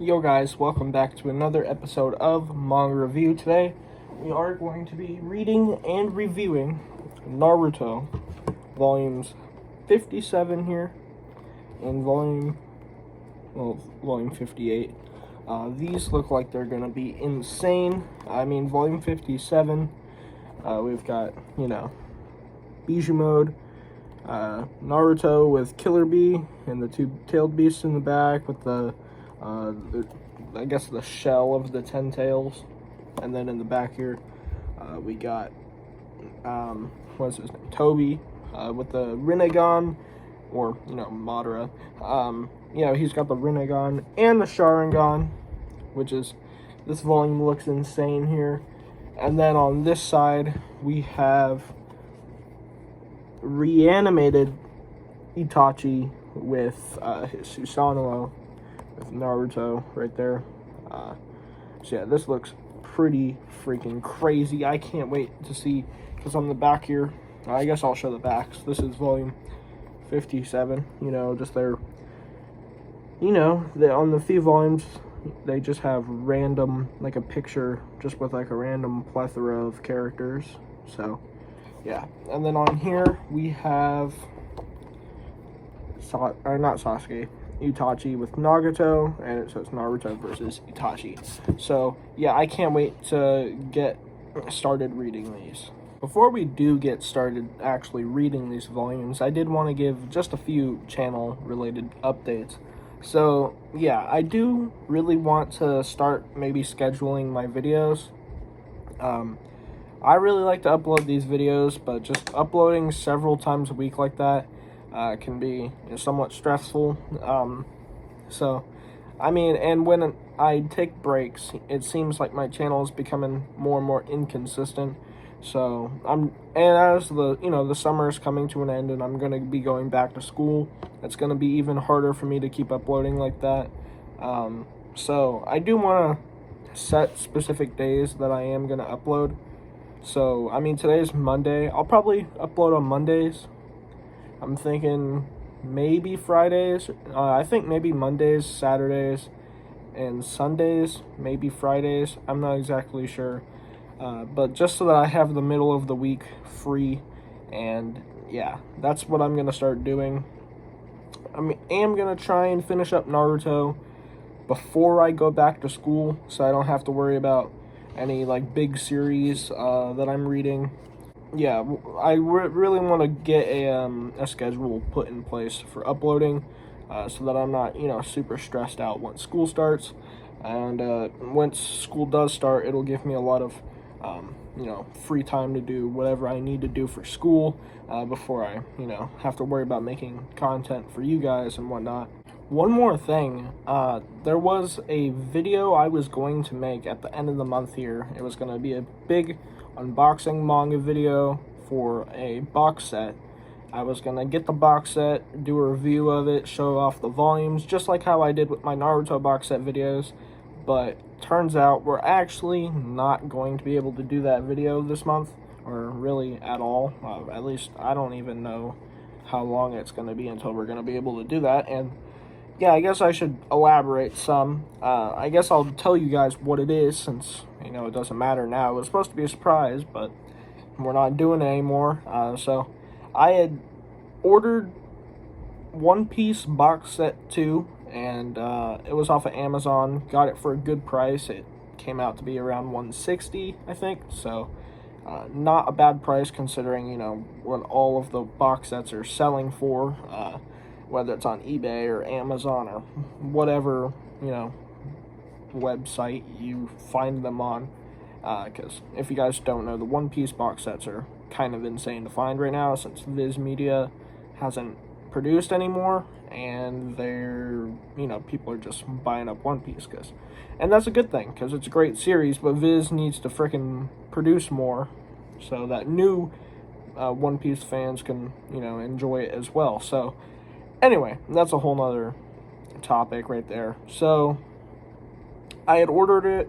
Yo guys, welcome back to another episode of Manga Review. Today, we are going to be reading and reviewing Naruto, volumes 57 here, and volume 58. These look like they're going to be insane. Volume 57, we've got, Bijou Mode, Naruto with Killer Bee, and the two tailed beasts in the back with I guess the shell of the 10 tails. And then in the back here, we got, what's his name? Toby, with the Rinnegan, or, Madara. He's got the Rinnegan and the Sharingan, which is, this volume looks insane here. And then on this side, we have reanimated Itachi with his Susanoo, with Naruto right there. This looks pretty freaking crazy. I can't wait to see, because on the back here, I guess I'll show the backs. This is volume 57, just their, on the few volumes, they just have random, like a picture, just with like a random plethora of characters. So, yeah. And then on here, we have, not Sasuke, Itachi with Nagato, and it says Naruto versus Itachi. So, yeah, I can't wait to get started reading these. Before we do get started actually reading these volumes, I did want to give just a few channel-related updates. So, yeah, I do really want to start maybe scheduling my videos. I really like to upload these videos, but just uploading several times a week like that can be somewhat stressful. And when I take breaks, it seems like my channel is becoming more and more inconsistent. So and as the summer is coming to an end and I'm going to be going back to school, it's going to be even harder for me to keep uploading like that. So I do want to set specific days that I am going to upload. So, today's Monday. I'll probably upload on Mondays. I'm thinking maybe Fridays. I think maybe Mondays, Saturdays, and Sundays. Maybe Fridays. I'm not exactly sure. But just so that I have the middle of the week free. And, yeah, that's what I'm going to start doing. I am going to try and finish up Naruto before I go back to school, so I don't have to worry about any big series that I'm reading. Yeah, I really want to get a schedule put in place for uploading, so that I'm not super stressed out once school starts. And once school does start, it'll give me a lot of free time to do whatever I need to do for school before I have to worry about making content for you guys and whatnot. One more thing, there was a video I was going to make at the end of the month here. It was going to be a big unboxing manga video for a box set. I was going to get the box set, do a review of it, show off the volumes, just like how I did with my Naruto box set videos. But turns out we're actually not going to be able to do that video this month, or really at all. At least I don't even know how long it's going to be until we're going to be able to do that. And yeah, I guess I should elaborate some. I guess I'll tell you guys what it is, since, it doesn't matter now. It was supposed to be a surprise, but we're not doing it anymore. So, I had ordered One Piece Box Set 2, and it was off of Amazon. Got it for a good price. It came out to be around $160, I think. So, not a bad price considering, what all of the box sets are selling for. Whether it's on eBay or Amazon or whatever, website you find them on. Because if you guys don't know, the One Piece box sets are kind of insane to find right now, since Viz Media hasn't produced anymore, and they're, people are just buying up One Piece. And that's a good thing, because it's a great series, but Viz needs to frickin' produce more so that new One Piece fans can, enjoy it as well. So, anyway, that's a whole nother topic right there. So, I had ordered it,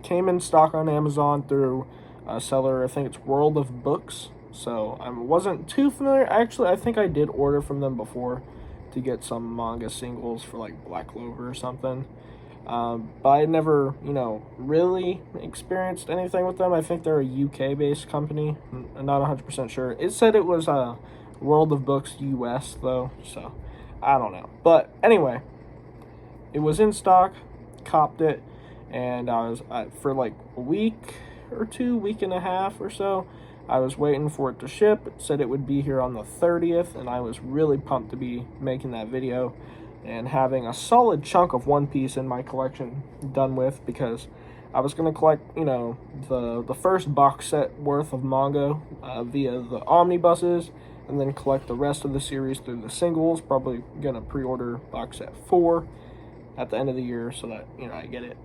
came in stock on Amazon through a seller, I think it's World of Books. So, I wasn't too familiar. Actually, I think I did order from them before to get some manga singles for Black Clover or something. But I never, really experienced anything with them. I think they're a UK-based company. I'm not 100% sure. It said it was World of Books US, though, so I don't know. But anyway, it was in stock, copped it, and I was, for like a week or two, week and a half or so, I was waiting for it to ship. It said it would be here on the 30th, and I was really pumped to be making that video and having a solid chunk of One Piece in my collection done with, because I was going to collect, the first box set worth of manga via the omnibuses, and then collect the rest of the series through the singles. Probably going to pre-order box set 4 at the end of the year so that, I get it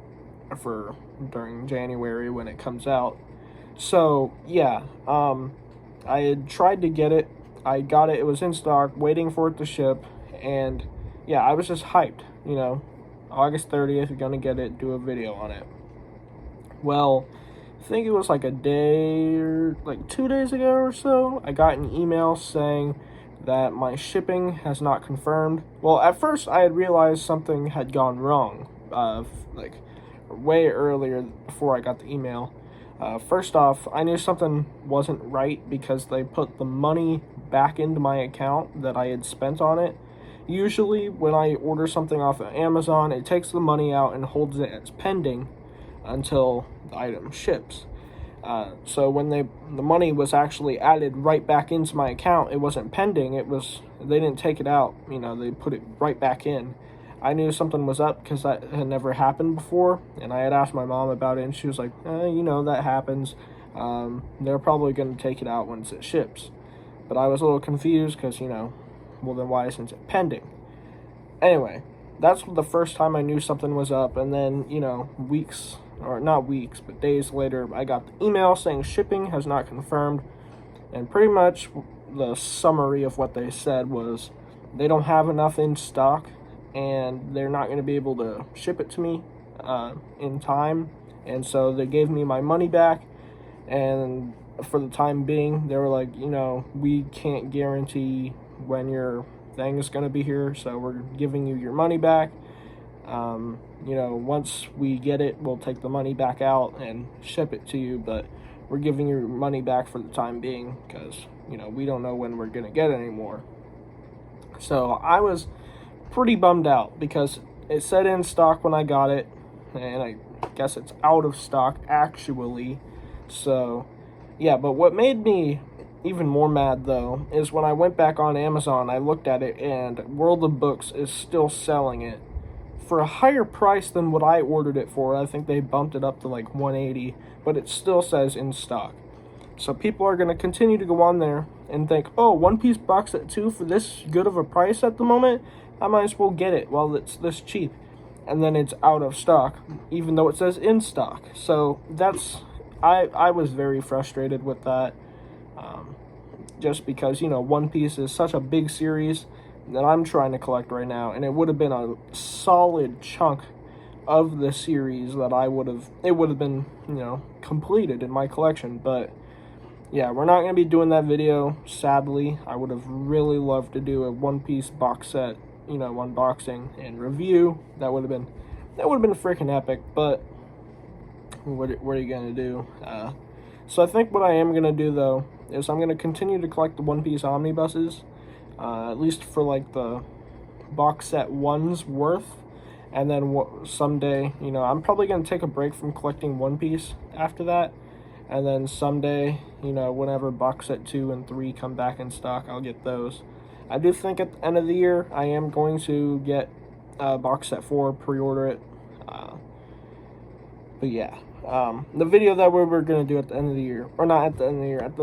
for during January when it comes out. So, yeah, I had tried to get it. I got it. It was in stock, waiting for it to ship, and yeah, I was just hyped, August 30th, you're going to get it, do a video on it. Well, I think it was like a day or like 2 days ago or so, I got an email saying that my shipping has not confirmed. Well, at first I had realized something had gone wrong, like way earlier before I got the email. First off, I knew something wasn't right because they put the money back into my account that I had spent on it. Usually, when I order something off of Amazon, it takes the money out and holds it as pending until the item ships. So when the money was actually added right back into my account, it wasn't pending. They didn't take it out. They put it right back in. I knew something was up because that had never happened before, and I had asked my mom about it, and she was like, that happens. They're probably going to take it out once it ships. But I was a little confused because, well, then why isn't it pending? Anyway, that's the first time I knew something was up, and then, weeks, or not weeks, but days later, I got the email saying shipping has not confirmed, and pretty much the summary of what they said was they don't have enough in stock, and they're not going to be able to ship it to me in time, and so they gave me my money back, and for the time being, they were like, we can't guarantee when your thing is going to be here, so we're giving you your money back. Once we get it, we'll take the money back out and ship it to you, but we're giving you your money back for the time being because, we don't know when we're going to get it anymore. So I was pretty bummed out because it said in stock when I got it, and I guess it's out of stock actually. So yeah, but what made me even more mad, though, is when I went back on Amazon, I looked at it, and World of Books is still selling it for a higher price than what I ordered it for. I think they bumped it up to like $180, but it still says in stock. So people are going to continue to go on there and think, oh, One Piece box set 2 for this good of a price at the moment? I might as well get it while it's this cheap. And then it's out of stock, even though it says in stock. So I was very frustrated with that. Just because, One Piece is such a big series that I'm trying to collect right now, and it would have been a solid chunk of the series that it would have been, completed in my collection. But yeah, we're not going to be doing that video, sadly. I would have really loved to do a One Piece box set, unboxing and review. That would have been freaking epic, but what are you going to do? So I think what I am going to do, though, is I'm going to continue to collect the One Piece omnibuses, at least for like the box set 1's worth, and then someday, I'm probably going to take a break from collecting One Piece after that, and then someday, whenever box set 2 and 3 come back in stock, I'll get those. I do think at the end of the year, I am going to get box set 4, pre-order it, but yeah. The video that we were going to do at the end of the year, or not at the end of the year, at the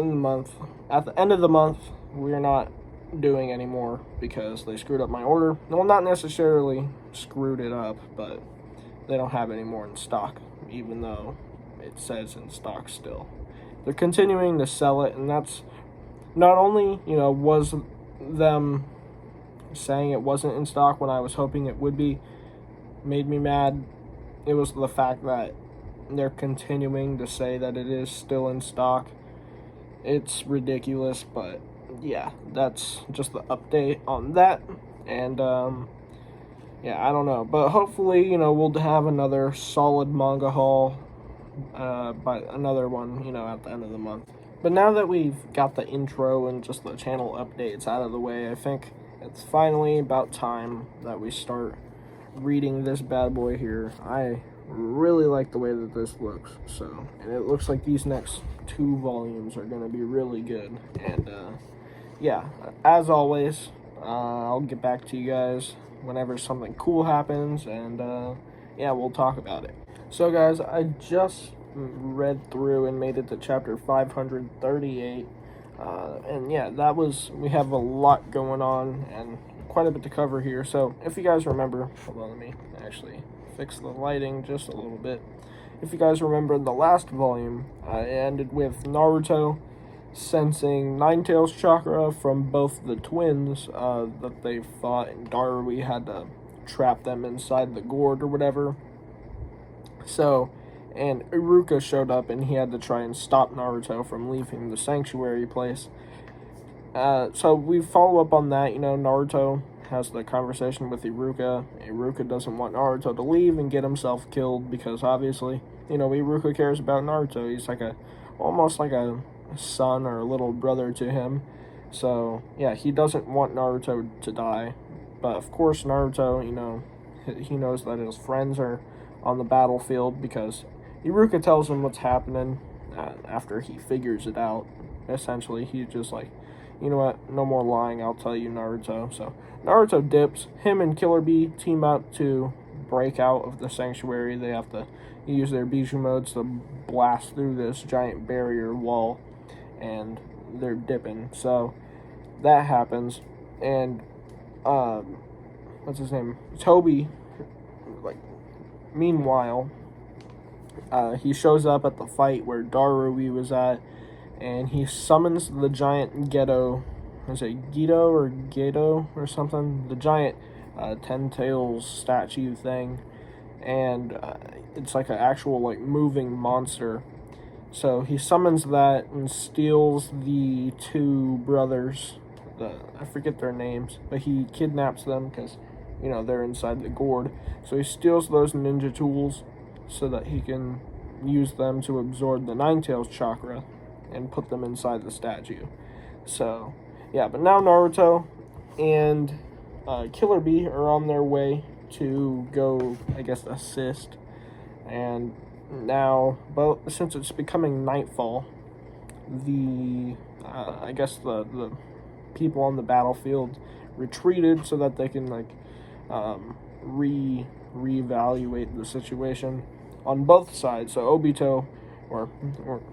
end of the month, we're not doing anymore because they screwed up my order. Well, not necessarily screwed it up, but they don't have any more in stock, even though it says in stock still. They're continuing to sell it, and that's not only, was them saying it wasn't in stock when I was hoping it would be, made me mad. It was the fact that they're continuing to say that it is still in stock. It's ridiculous, but yeah, that's just the update on that. And yeah, I don't know. But hopefully, we'll have another solid manga haul, by another one, at the end of the month. But now that we've got the intro and just the channel updates out of the way, I think it's finally about time that we start reading this bad boy here. I really like the way that this looks, and it looks like these next 2 volumes are going to be really good. And yeah, as always, I'll get back to you guys whenever something cool happens, and yeah, we'll talk about it. So guys, I just read through and made it to chapter 538, and yeah, we have a lot going on and quite a bit to cover here. So if you guys remember, hold on, let me actually fix the lighting just a little bit. If you guys remember, in the last volume, it ended with Naruto sensing Ninetales chakra from both the twins that they fought, and Darui had to trap them inside the gourd or whatever. So, and Iruka showed up, and he had to try and stop Naruto from leaving the sanctuary place. So we follow up on that. Naruto has the conversation with Iruka. Iruka doesn't want Naruto to leave and get himself killed because obviously, Iruka cares about Naruto. He's almost like a son or a little brother to him. So yeah, he doesn't want Naruto to die. But of course, Naruto, he knows that his friends are on the battlefield because Iruka tells him what's happening after he figures it out. Essentially, he's just like, you know what, no more lying, I'll tell you, Naruto. So Naruto dips. Him and Killer Bee team up to break out of the sanctuary. They have to use their Bijou modes to blast through this giant barrier wall, and they're dipping. So that happens, and what's his name? Toby, meanwhile, he shows up at the fight where Darui was at, and he summons the giant Geto. Is it Geto or Gato or something? The giant 10 tails statue thing, and it's like an actual moving monster. So he summons that and steals the 2 brothers. I forget their names, but he kidnaps them because they're inside the gourd. So he steals those ninja tools so that he can use them to absorb the Ninetales chakra and put them inside the statue. So yeah, but now Naruto and Killer Bee are on their way to go, I guess, assist. And now, but since it's becoming nightfall, I guess the people on the battlefield retreated so that they can reevaluate the situation on both sides. So Obito, or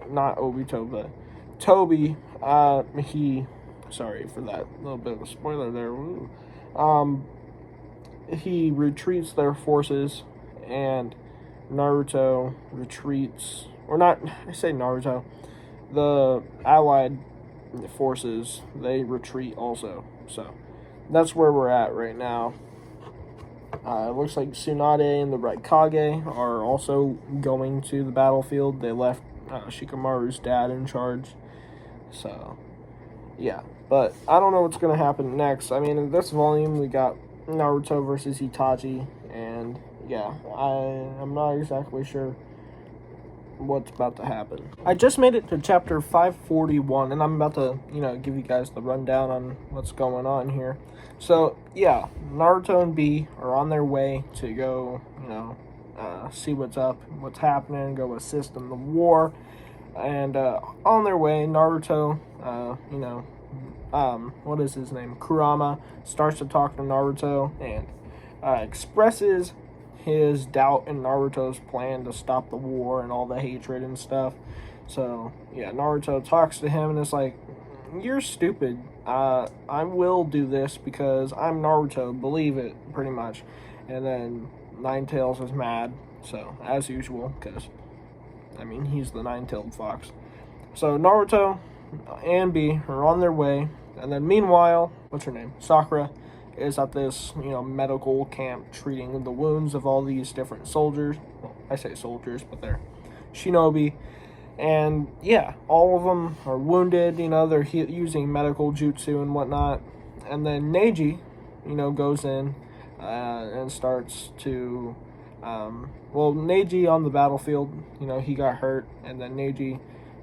not Obito, but Toby, sorry for that little bit of a spoiler there. He retreats their forces, and Naruto retreats, or not, I say Naruto, the allied forces, they retreat also. So that's where we're at right now. It looks like Tsunade and the Raikage are also going to the battlefield. They left Shikamaru's dad in charge. So, yeah. But I don't know what's going to happen next. I mean, in this volume, we got Naruto versus Itachi. And, yeah, I'm not exactly sure what's about to happen. I just made it to chapter 541, and I'm about to, give you guys the rundown on what's going on here. So, yeah, Naruto and Bee are on their way to go, see what's up, what's happening, go assist in the war. And on their way, Naruto, what is his name? Kurama starts to talk to Naruto and expresses his doubt in Naruto's plan to stop the war and all the hatred and stuff. So, yeah, Naruto talks to him and is like, you're stupid. I will do this because I'm Naruto. Believe it, pretty much. And then Ninetales is mad, so, as usual, because, he's the nine-tailed fox. So, Naruto and Bee are on their way, and then meanwhile, what's her name? Sakura is at this, medical camp treating the wounds of all these different soldiers. Well, I say soldiers, but they're shinobi. And, yeah, all of them are wounded, they're using medical jutsu and whatnot. And then Neji, goes in and starts to, well, Neji on the battlefield, he got hurt, and then Neji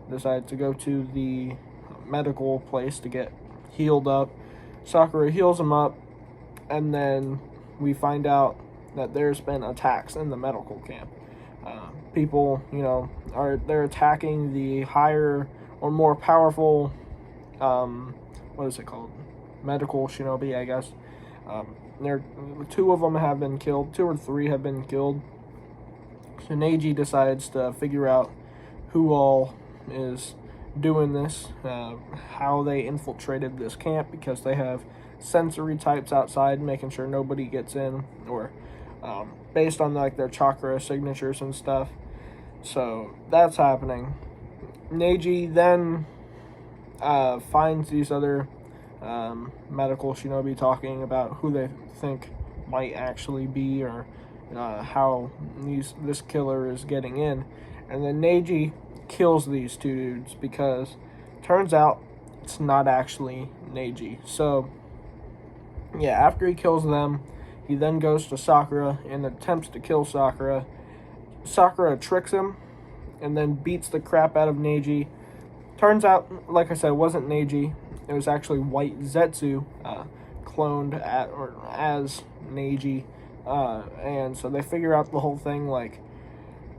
decided to go to the medical place to get healed up. Sakura heals him up, and then we find out that there's been attacks in the medical camp. People, they're attacking the higher or more powerful, what is it called? Medical shinobi, I guess. There, 2 of them have been killed. 2 or 3 have been killed. So Neji decides to figure out who all is doing this, how they infiltrated this camp, because they have sensory types outside, making sure nobody gets in, or based on like their chakra signatures and stuff. So that's happening. Neji then finds these other medical shinobi talking about who they think might actually be, or how this killer is getting in. And then Neji kills these 2 dudes, because turns out it's not actually Neji. So yeah, after he kills them, he then goes to Sakura and attempts to kill Sakura. Sakura tricks him and then beats the crap out of Neji. Turns out, like I said, it wasn't Neji. It was actually White Zetsu, cloned as Neji. And so they figure out the whole thing, like,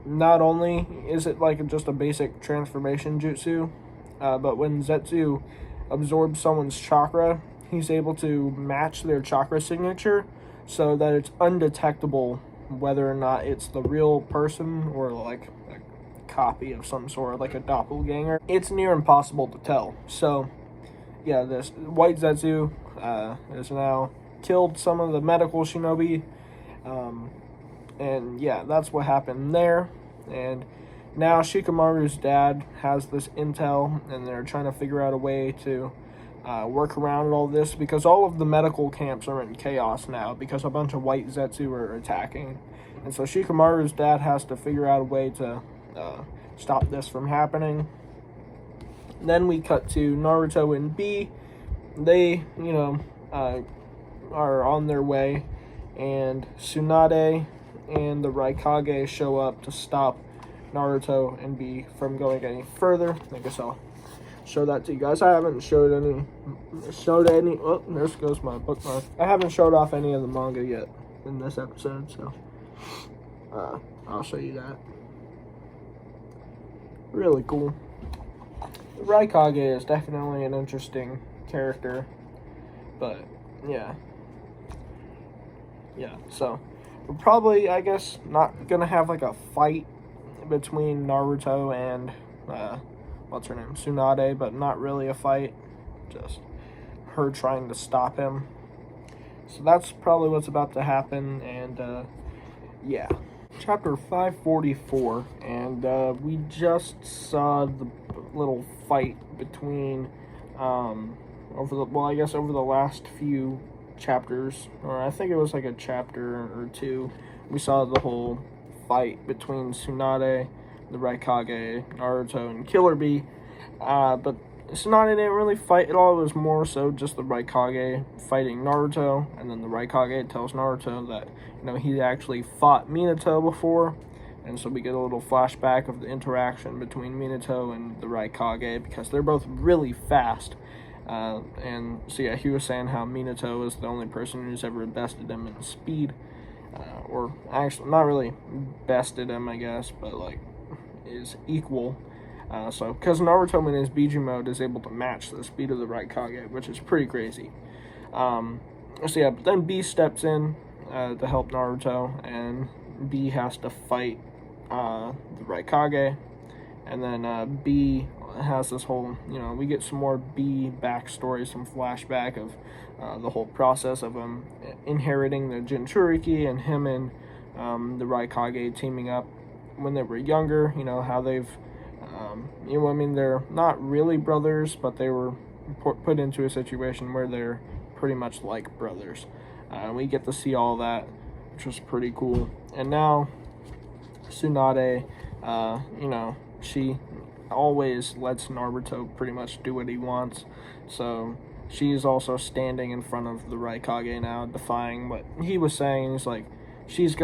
not only is it like just a basic transformation jutsu, but when Zetsu absorbs someone's chakra, he's able to match their chakra signature so that it's undetectable whether or not it's the real person or like a copy of some sort, like a doppelganger. It's near impossible to tell. So yeah, this White Zetsu has now killed some of the medical shinobi, and yeah, that's what happened there. And now Shikamaru's dad has this intel, and they're trying to figure out a way to work around all this, because all of the medical camps are in chaos now because a bunch of White Zetsu are attacking. And so Shikamaru's dad has to figure out a way to stop this from happening. Then we cut to Naruto and B. They, are on their way, and Tsunade and the Raikage show up to stop Naruto and B from going any further. I guess I'll show that to you guys. I haven't showed any. Oh, there goes my bookmark. I haven't showed off any of the manga yet in this episode, so I'll show you that. Really cool. Raikage is definitely an interesting character, but yeah. So we're probably, I guess, not gonna have like a fight between Naruto and what's her name, Tsunade, but not really a fight, just her trying to stop him. So that's probably what's about to happen, and yeah. Chapter 544, and we just saw the little fight between over the last few chapters, or I think it was like a chapter or 2. We saw the whole fight between Tsunade, the Raikage, Naruto, and Killer Bee, but Tsunade didn't really fight at all. It was more so just the Raikage fighting Naruto, and then the Raikage tells Naruto that, he actually fought Minato before, and so we get a little flashback of the interaction between Minato and the Raikage, because they're both really fast. And so yeah, he was saying how Minato is the only person who's ever bested him in speed, or actually not really bested him, I guess, but like is equal. So because Naruto in his Biju mode is able to match the speed of the Raikage, which is pretty crazy. So yeah, but then B steps in to help Naruto, and B has to fight the Raikage, and then B has this whole, we get some more B backstory, some flashback of the whole process of him inheriting the Jinchuriki, and him and the Raikage teaming up when they were younger, how they've, they're not really brothers, but they were put into a situation where they're pretty much like brothers. We get to see all that, which was pretty cool. And now Tsunade, she always lets Naruto pretty much do what he wants. So she's also standing in front of the Raikage now, defying what he was saying. He's like, she's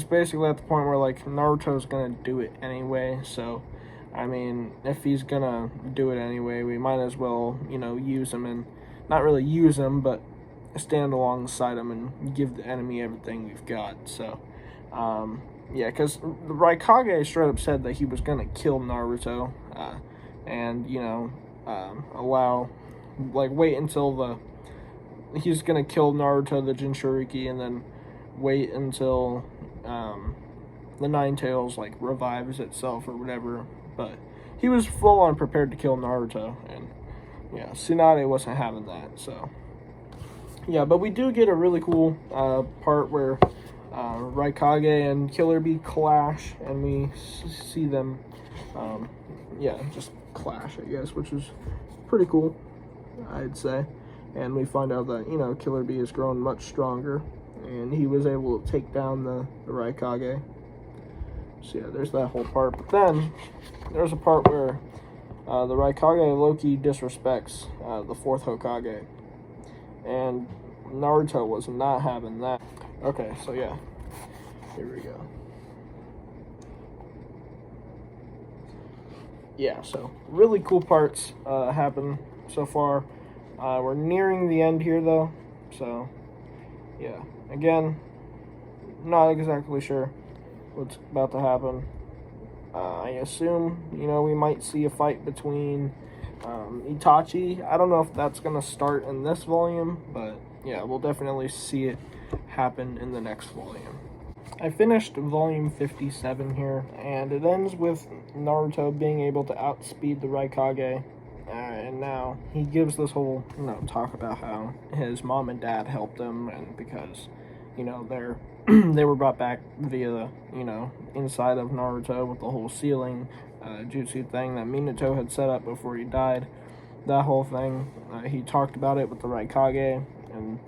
basically at the point where like Naruto's gonna do it anyway. So, I mean, if he's gonna do it anyway, we might as well, use him, and not really use him, but stand alongside him and give the enemy everything we've got. So, yeah, because the Raikage straight up said that he was gonna kill Naruto, and wait until he's gonna kill Naruto the Jinchuriki, and then wait until the Nine Tails like revives itself or whatever. But he was full on prepared to kill Naruto, and yeah, Tsunade wasn't having that. So yeah, but we do get a really cool part where Raikage and Killer Bee clash, and we see them, just clash, I guess, which is pretty cool, I'd say. And we find out that, Killer Bee has grown much stronger, and he was able to take down the Raikage. So yeah, there's that whole part. But then, there's a part where the Raikage Loki disrespects the fourth Hokage. And Naruto was not having that. Okay, so yeah, here we go. Yeah, so really cool parts happen so far. We're nearing the end here though, so yeah. Again, not exactly sure what's about to happen. I assume, we might see a fight between Itachi. I don't know if that's going to start in this volume, but yeah, we'll definitely see it happen in the next volume. I finished volume 57 here, and it ends with Naruto being able to outspeed the Raikage, and now he gives this whole, talk about how his mom and dad helped him, and because, they were brought back via, inside of Naruto with the whole sealing jutsu thing that Minato had set up before he died. That whole thing, he talked about it with the Raikage, and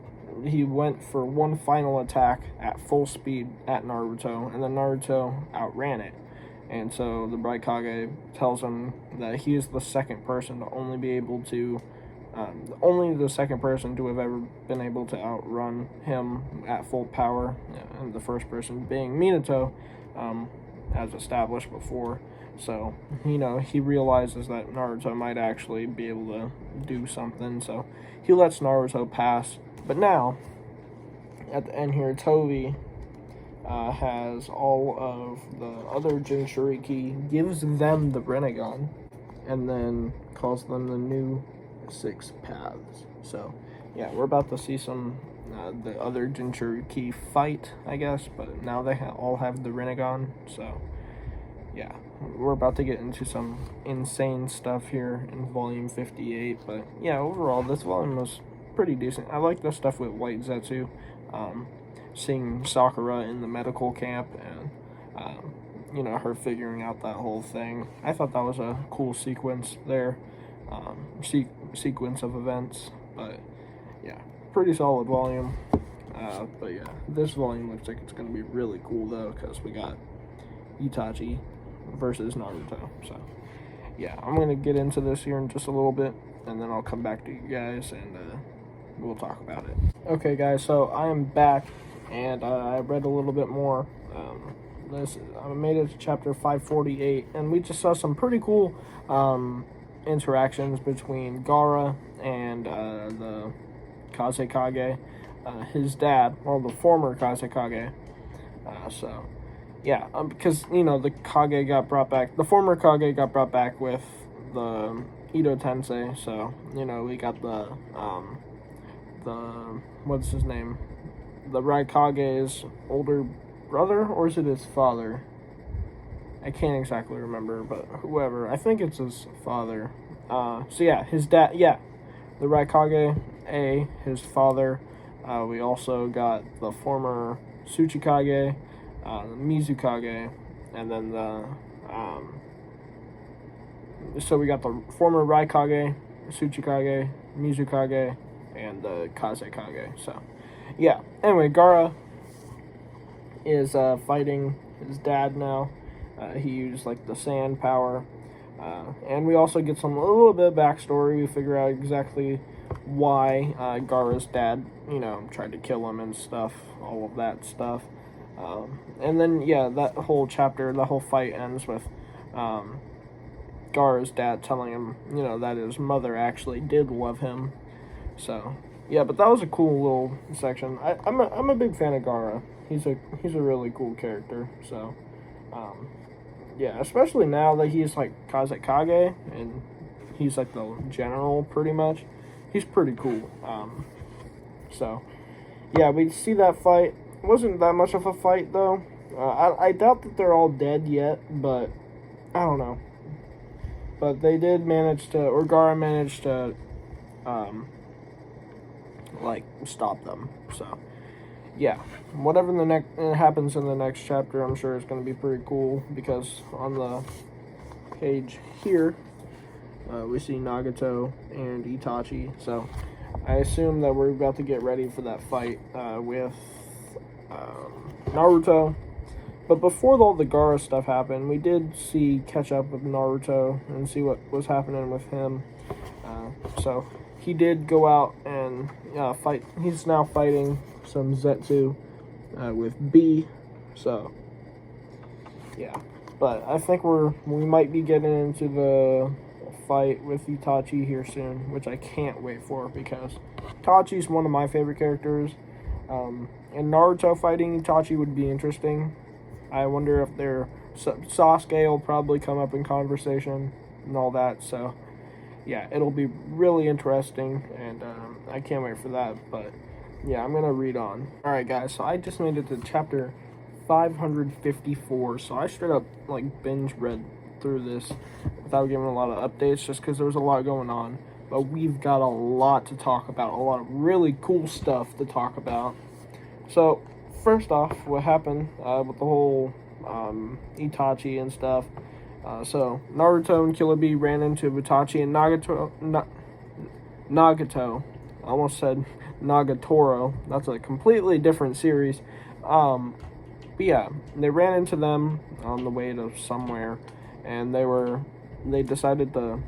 he went for one final attack at full speed at Naruto, and then Naruto outran it. And so the Raikage tells him that he is the second person to only be able to, only the second person to have ever been able to outrun him at full power, and the first person being Minato, as established before. So, he realizes that Naruto might actually be able to do something, so he lets Naruto pass. But now, at the end here, Toby has all of the other Jinchuriki, gives them the Rinnegan, and then calls them the new 6 paths. So, yeah, we're about to see some the other Jinchuriki fight, I guess, but now they all have the Rinnegan, so yeah, we're about to get into some insane stuff here in volume 58, but yeah, overall, this volume was pretty decent. I like the stuff with White Zetsu, seeing Sakura in the medical camp, and, her figuring out that whole thing. I thought that was a cool sequence there, sequence of events, but yeah, pretty solid volume. But yeah, this volume looks like it's going to be really cool, though, because we got Itachi versus Naruto. So yeah, I'm going to get into this here in just a little bit, and then I'll come back to you guys, and we'll talk about it. Okay, guys, so I am back, and I read a little bit more. I made it to chapter 548, and we just saw some pretty cool interactions between Gaara and the Kazekage, his dad, well, the former Kazekage. So yeah, because, the Kage got brought back, the former Kage got brought back with the Ito Tensei, so, we got the what's his name? The Raikage's older brother, or is it his father? I can't exactly remember, but whoever, I think it's his father. So yeah, his dad, yeah, the Raikage, his father. We also got the former Tsuchikage, Mizukage, and then so we got the former Raikage, Tsuchikage, Mizukage, and the Kazekage. So yeah, anyway, Gaara is fighting his dad now. He used like the sand power And we also get a little bit of backstory. We figure out exactly why Gaara's dad, tried to kill him and stuff, all of that stuff. And then, yeah, that whole chapter, the whole fight ends with Gaara's dad telling him, that his mother actually did love him. So, yeah, but that was a cool little section. I'm a big fan of Gaara. He's a really cool character. So, yeah, especially now that he's like Kazekage and he's like the general pretty much. He's pretty cool. So, yeah, we see that fight. It wasn't that much of a fight though. I doubt that they're all dead yet, but I don't know. But they did manage to, or Gaara managed to, stop them. So, yeah, whatever happens in the next chapter, I'm sure is going to be pretty cool, because on the page here, we see Nagato and Itachi. So, I assume that we're about to get ready for that fight with Naruto. But before all the Gaara stuff happened, we did catch up with Naruto and see what was happening with him. So he did go out and fight. He's now fighting some Zetsu with B. So yeah, but I think we might be getting into the fight with Itachi here soon, which I can't wait for, because Itachi's one of my favorite characters. And Naruto fighting Itachi would be interesting. I wonder if Sasuke will probably come up in conversation and all that. So, yeah, it'll be really interesting, and I can't wait for that. But, yeah, I'm going to read on. Alright, guys, so I just made it to chapter 554. So I straight up, binge read through this without giving a lot of updates, just because there was a lot going on. But we've got a lot to talk about, a lot of really cool stuff to talk about. So, first off, what happened with the whole Itachi and stuff. So, Naruto and Killer Bee ran into Itachi and Nagato. I almost said Nagatoro. That's a completely different series. But yeah, they ran into them on the way to somewhere, and they decided to,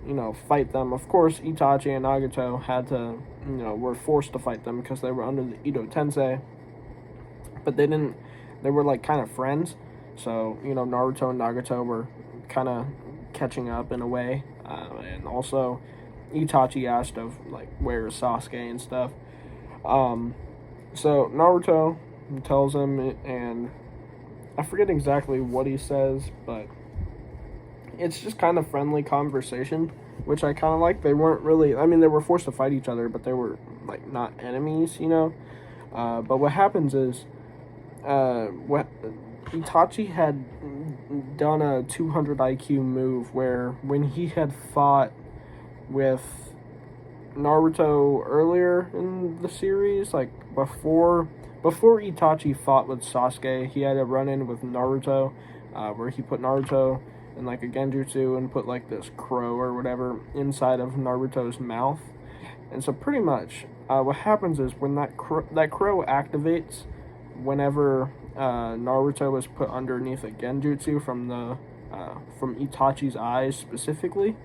fight them. Of course, Itachi and Nagato had to, were forced to fight them because they were under the Edo Tensei. But they were kind of friends. So, Naruto and Nagato were kind of catching up in a way. And also, Itachi asked of, where's Sasuke and stuff. So, Naruto tells him, and I forget exactly what he says, but it's just kind of friendly conversation, which I kind of like. They weren't really, they were forced to fight each other, but they were, not enemies, But what happens is, Itachi had done a 200 IQ move where when he had fought with Naruto earlier in the series, before Itachi fought with Sasuke, he had a run-in with Naruto, where he put Naruto in a genjutsu and put this crow or whatever inside of Naruto's mouth. And so pretty much what happens is when that crow activates whenever Naruto was put underneath a genjutsu from Itachi's eyes specifically.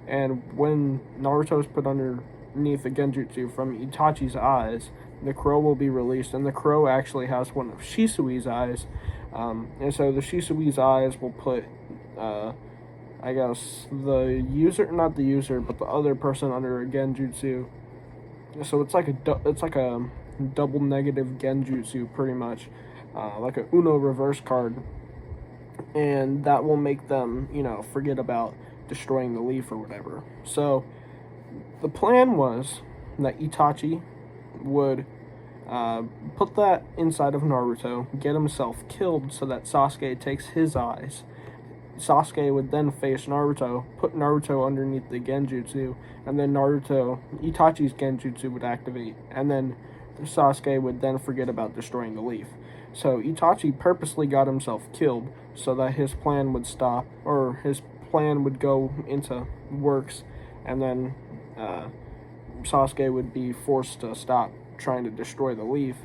And when Naruto is put underneath a genjutsu from Itachi's eyes, the crow will be released, and the crow actually has one of Shisui's eyes. And so the Shisui's eyes will put, I guess, not the user, but the other person under a genjutsu. So it's like a double negative genjutsu, pretty much, like a Uno reverse card, and that will make them, forget about destroying the leaf or whatever. So the plan was that Itachi would put that inside of Naruto, get himself killed so that Sasuke takes his eyes. Sasuke would then face Naruto, put Naruto underneath the genjutsu, and then Itachi's genjutsu would activate, and then Sasuke would then forget about destroying the leaf. So Itachi purposely got himself killed so that his plan would stop, or his plan would go into works, and then Sasuke would be forced to stop trying to destroy the leaf.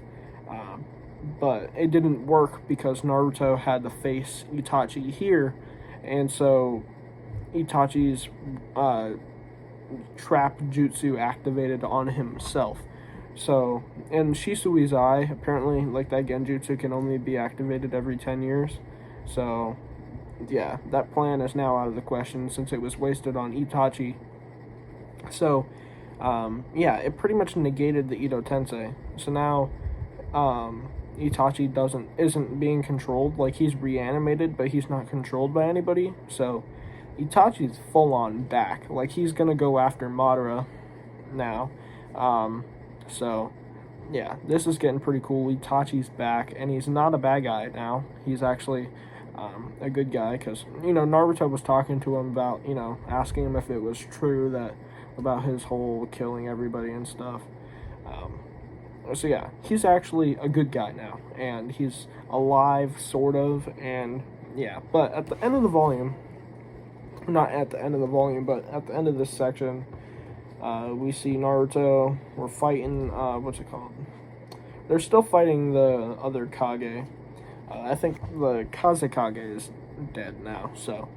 But it didn't work because Naruto had to face Itachi here, and so Itachi's trap jutsu activated on himself. So, in Shisui's eye, apparently, like, that genjutsu can only be activated every 10 years. So, yeah, that plan is now out of the question since it was wasted on Itachi. So, yeah, it pretty much negated the Ito Tensei. So now, Itachi isn't being controlled. Like, he's reanimated, but he's not controlled by anybody. So, Itachi's full on back. Like, he's gonna go after Madara now. So, yeah, this is getting pretty cool. Itachi's back, and he's not a bad guy now. He's actually a good guy, because, Naruto was talking to him about, asking him if it was true about his whole killing everybody and stuff. So yeah, he's actually a good guy now, and he's alive, sort of, and yeah. But at the end of the volume, not at the end of the volume, but at the end of this section, we see Naruto. We're fighting, what's it called? They're still fighting the other Kage. I think the Kazekage is dead now, so.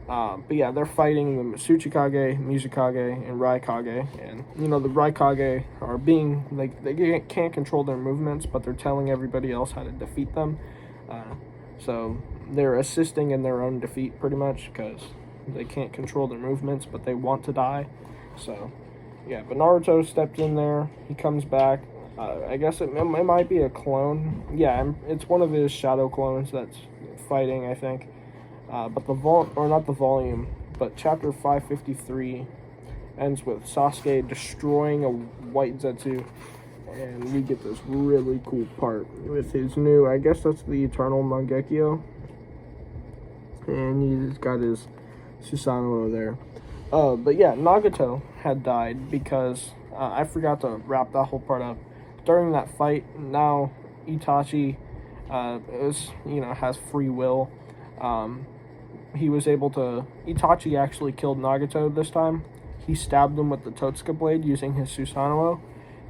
But yeah, they're fighting the Tsuchikage, Mizukage, and Raikage. And, the Raikage are being, like, they can't control their movements, but they're telling everybody else how to defeat them. So they're assisting in their own defeat, pretty much, because they can't control their movements, but they want to die. So, yeah, but Naruto stepped in there. He comes back. I guess it might be a clone. Yeah, it's one of his shadow clones that's fighting, I think. But not the volume, but chapter 553 ends with Sasuke destroying a white Zetsu, and we get this really cool part with his new, I guess that's the Eternal Mangekyo, and he's got his Susanoo there. But yeah, Nagato had died because I forgot to wrap that whole part up. During that fight, now Itachi has free will. He was able to... Itachi actually killed Nagato this time. He stabbed him with the Totsuka blade using his Susanoo.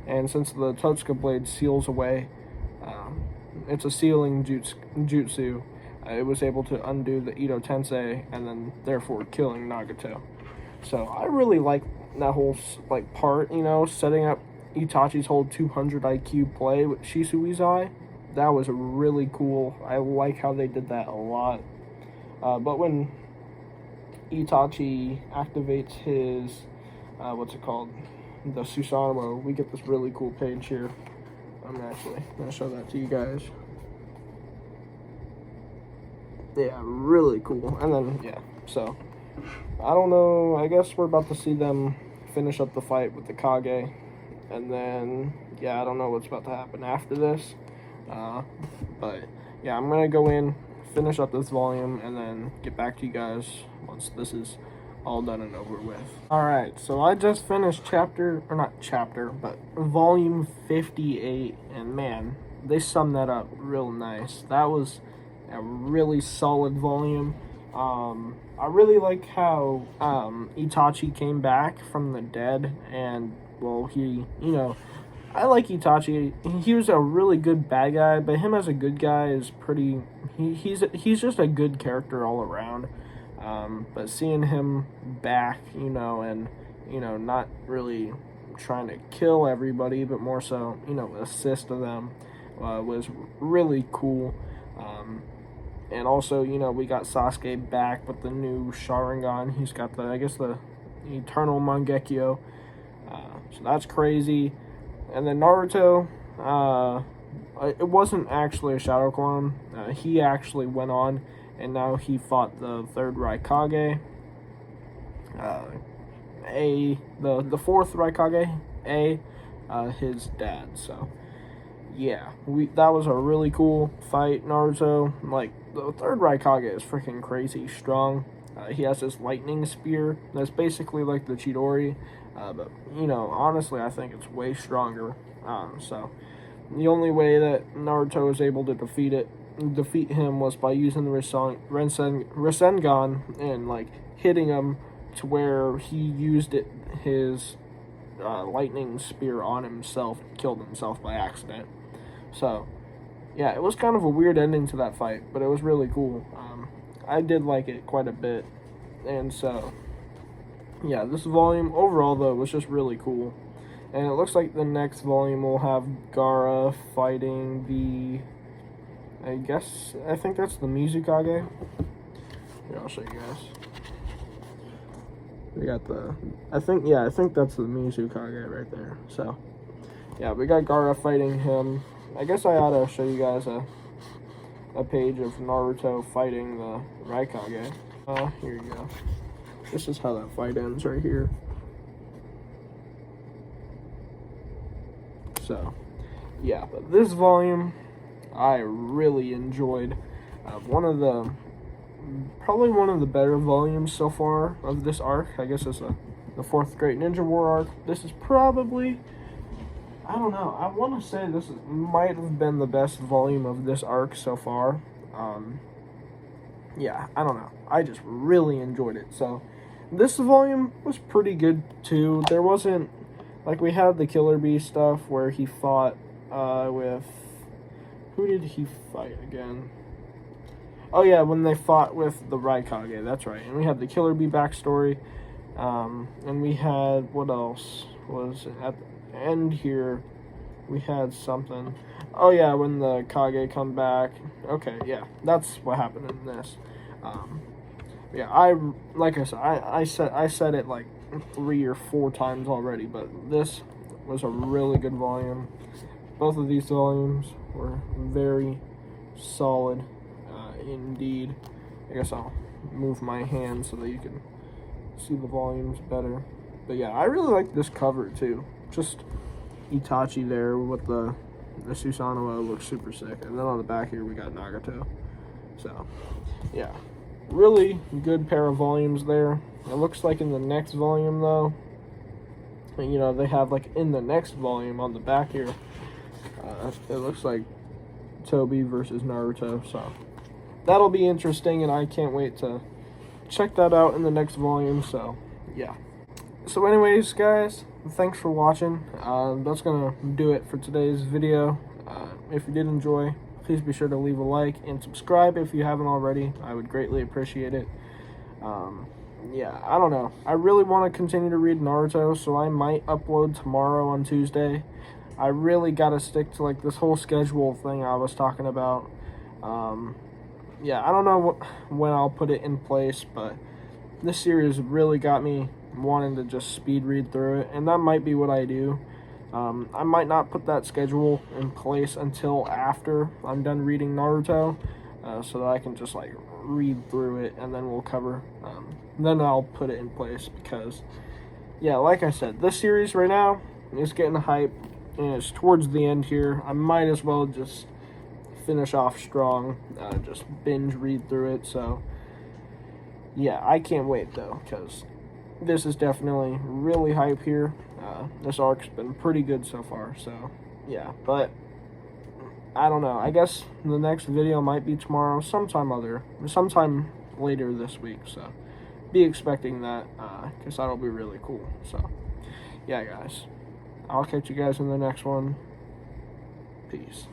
And since the Totsuka blade seals away, it's a sealing jutsu, it was able to undo the Ito Tensei and then therefore killing Nagato. So I really like that whole part, setting up Itachi's whole 200 IQ play with Shisui's eye. That was really cool. I like how they did that a lot. But when Itachi activates his, the Susanoo, we get this really cool page here. I'm actually going to show that to you guys. Yeah, really cool. And then, yeah, so, I don't know, I guess we're about to see them finish up the fight with the Kage. And then, yeah, I don't know what's about to happen after this. But, yeah, I'm going to go in, finish up this volume, and then get back to you guys once this is all done and over with. Alright, so I just finished volume 58, and man, they summed that up real nice. That was a really solid volume. I really like how Itachi came back from the dead, and, well, I like Itachi. He was a really good bad guy, but him as a good guy is pretty... He's just a good character all around. But seeing him back, and, not really trying to kill everybody, but more so, assist them, was really cool. And also, we got Sasuke back with the new Sharingan. He's got the Eternal Mangekyo. So that's crazy. And then Naruto, it wasn't actually a shadow clone. He actually went on, and now he fought the third Raikage. The fourth Raikage, his dad. So, yeah, that was a really cool fight. Naruto, the third Raikage is freaking crazy strong. He has this lightning spear that's basically like the Chidori. But, honestly, I think it's way stronger. So, the only way that Naruto was able to defeat him was by using the Rasengan and, hitting him to where he used his lightning spear on himself, killed himself by accident. So, yeah, it was kind of a weird ending to that fight, but it was really cool. I did like it quite a bit. And so, yeah, this volume overall though was just really cool. And it looks like the next volume will have Gaara fighting I think that's the Mizukage. Here, I'll show you guys. We got I think that's the Mizukage right there. So, yeah, we got Gaara fighting him. I guess I ought to show you guys a page of Naruto fighting the Raikage. Here you go. This is how that fight ends right here. So, yeah, but this volume I really enjoyed. Probably one of the better volumes so far of this arc. I guess it's the fourth Great Ninja War arc. This is probably, I don't know, I want to say might have been the best volume of this arc so far. Yeah, I don't know. I just really enjoyed it. So, this volume was pretty good too. There wasn't, like, we had the Killer Bee stuff where he fought with, who did he fight again? Oh yeah, when they fought with the Raikage, that's right. And we had the Killer Bee backstory. And we had, what else was at the end here? We had something. Oh yeah, when the Kage come back. Okay, yeah, that's what happened in this. Yeah, like I said, I said it like 3 or 4 times already, but this was a really good volume. Both of these volumes were very solid, indeed. I guess I'll move my hand so that you can see the volumes better. But yeah, I really like this cover too. Just Itachi there with the Susanoo looks super sick. And then on the back here we got Nagato. So, yeah. Really good pair of volumes there. It looks like in the next volume though, you know, they have like in the next volume on the back here, it looks like Toby versus Naruto. So, that'll be interesting and I can't wait to check that out in the next volume. So, yeah. So anyways, guys, thanks for watching. That's gonna do it for today's video. If you did enjoy, please be sure to leave a like and subscribe if you haven't already. I would greatly appreciate it. Yeah, I don't know. I really want to continue to read Naruto, so I might upload tomorrow on Tuesday. I really gotta stick to like this whole schedule thing I was talking about. Yeah, I don't know when I'll put it in place, but this series really got me wanting to just speed read through it, and that might be what I do. I might not put that schedule in place until after I'm done reading Naruto, so that I can just like read through it and then we'll cover, then I'll put it in place because, yeah, like I said, this series right now is getting hype and it's towards the end here. I might as well just finish off strong, just binge read through it. So yeah, I can't wait though, because this is definitely really hype here. This arc's been pretty good so far, so yeah, but I don't know. I guess the next video might be tomorrow, sometime later this week, so be expecting that, because that'll be really cool. So yeah, guys, I'll catch you guys in the next one. Peace.